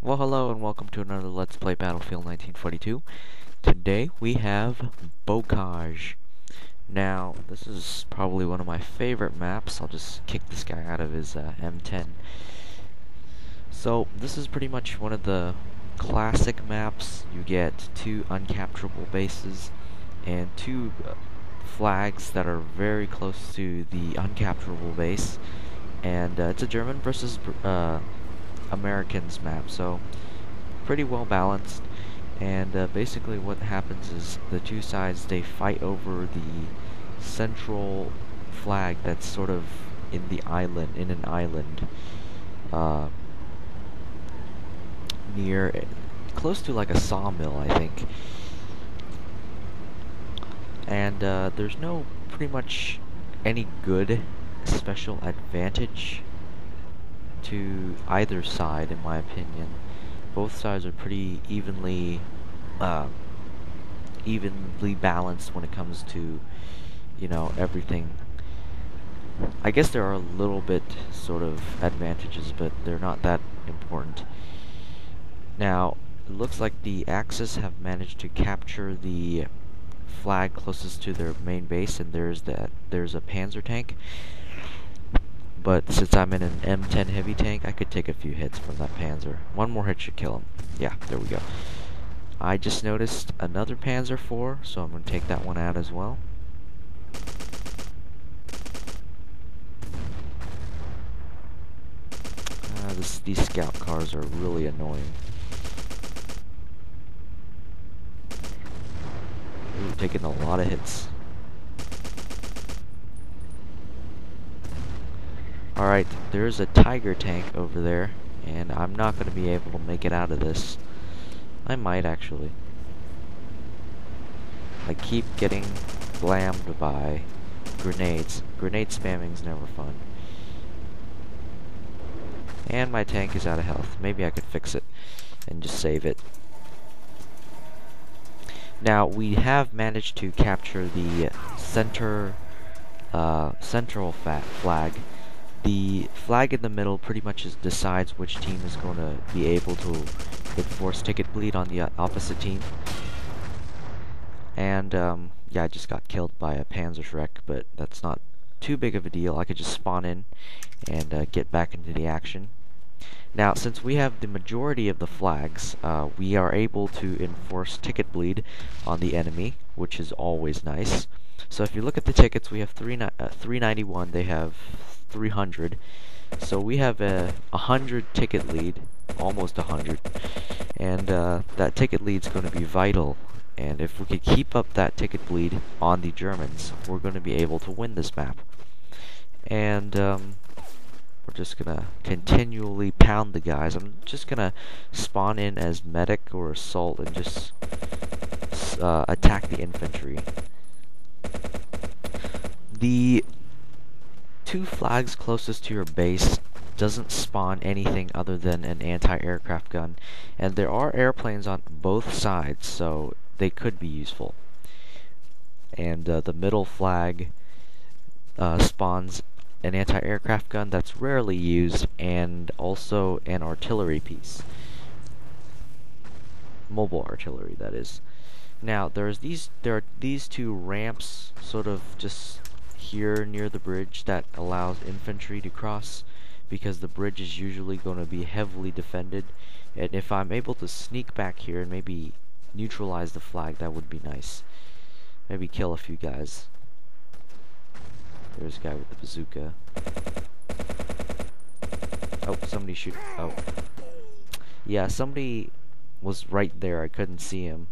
Well, hello and welcome to another Let's Play Battlefield 1942. Today we have Bocage. Now, this is probably one of my favorite maps. I'll just kick this guy out of his M10. So, this is pretty much one of the classic maps. You get two uncapturable bases and two flags that are very close to the uncapturable base. And it's a German versus Americans map, so pretty well balanced. And basically what happens is the two sides, they fight over the central flag that's sort of in the island, in an island, near, close to like a sawmill, I think. And there's no pretty much any good special advantage to either side, in my opinion. Both sides are pretty evenly balanced when it comes to, you know, everything. I guess there are a little bit sort of advantages, but they're not that important. Now, it looks like the Axis have managed to capture the flag closest to their main base, and there's a Panzer tank. But since I'm in an M10 heavy tank, I could take a few hits from that Panzer. One more hit should kill him. Yeah, there we go. I just noticed another Panzer IV, so I'm going to take that one out as well. These scout cars are really annoying. Ooh, taking a lot of hits. Alright, there's a Tiger tank over there, and I'm not going to be able to make it out of this. I might, actually. I keep getting blammed by grenades. Grenade spamming's never fun. And my tank is out of health. Maybe I could fix it and just save it. Now, we have managed to capture the central flag. The flag in the middle pretty much decides which team is going to be able to enforce ticket bleed on the opposite team. And, yeah, I just got killed by a Panzerschreck, but that's not too big of a deal. I could just spawn in and get back into the action. Now, since we have the majority of the flags, we are able to enforce ticket bleed on the enemy, which is always nice. So if you look at the tickets, we have 391, they have 300. So we have a 100 ticket lead, almost 100. And that ticket lead's going to be vital. And if we could keep up that ticket bleed on the Germans, we're going to be able to win this map. And we're just gonna continually pound the guys. I'm just gonna spawn in as medic or assault and just attack the infantry. The two flags closest to your base doesn't spawn anything other than an anti-aircraft gun, and there are airplanes on both sides, so they could be useful. And the middle flag spawns an anti-aircraft gun that's rarely used, and also an artillery piece. Mobile artillery, that is. Now, there are these two ramps sort of just here near the bridge that allows infantry to cross, because the bridge is usually going to be heavily defended. And if I'm able to sneak back here and maybe neutralize the flag, that would be nice. Maybe kill a few guys. There's a guy with the bazooka. Oh, somebody shoot. Oh. Yeah, somebody was right there. I couldn't see him.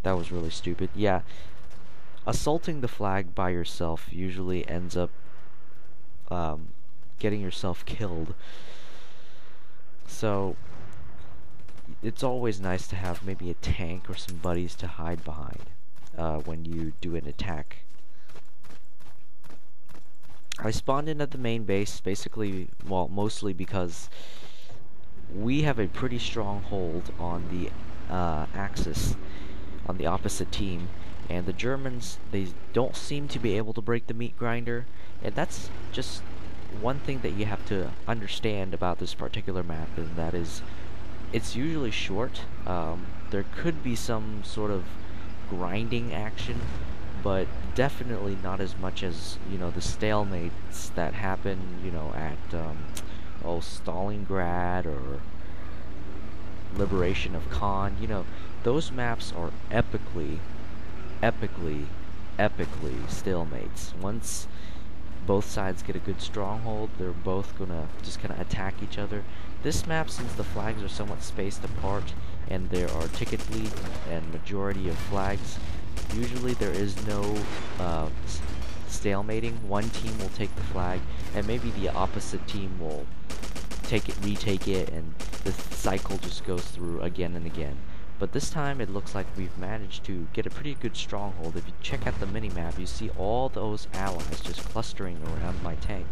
That was really stupid. Yeah. Assaulting the flag by yourself usually ends up getting yourself killed. So, it's always nice to have maybe a tank or some buddies to hide behind when you do an attack. I spawned in at the main base, basically, well, mostly because we have a pretty strong hold on the Axis, on the opposite team, and the Germans, they don't seem to be able to break the meat grinder, and that's just one thing that you have to understand about this particular map, and that is It's usually short. There could be some sort of grinding action, but definitely not as much as, you know, the stalemates that happen, you know, at Stalingrad or Liberation of Khan. You know, those maps are epically, epically stalemates. Once both sides get a good stronghold, they're both gonna just kind of attack each other. This map, since the flags are somewhat spaced apart and there are ticket bleed and majority of flags, usually there is no stalemating. One team will take the flag and maybe the opposite team will retake it, and the cycle just goes through again and again. But this time it looks like we've managed to get a pretty good stronghold. If you check out the mini-map, you see all those allies just clustering around my tank.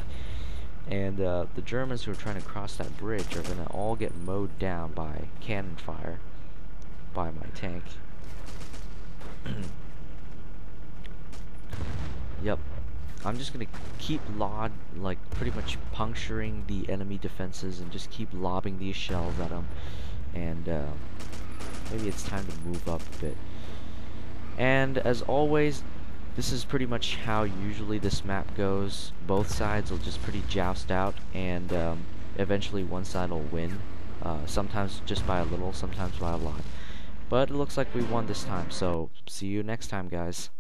And the Germans who are trying to cross that bridge are going to all get mowed down by cannon fire by my tank. Yep. I'm just gonna keep pretty much puncturing the enemy defenses and just keep lobbing these shells at them. And maybe it's time to move up a bit. And as always, this is pretty much how usually this map goes. Both sides will just pretty joust out, and eventually one side will win. Sometimes just by a little, sometimes by a lot. But it looks like we won this time, so see you next time, guys.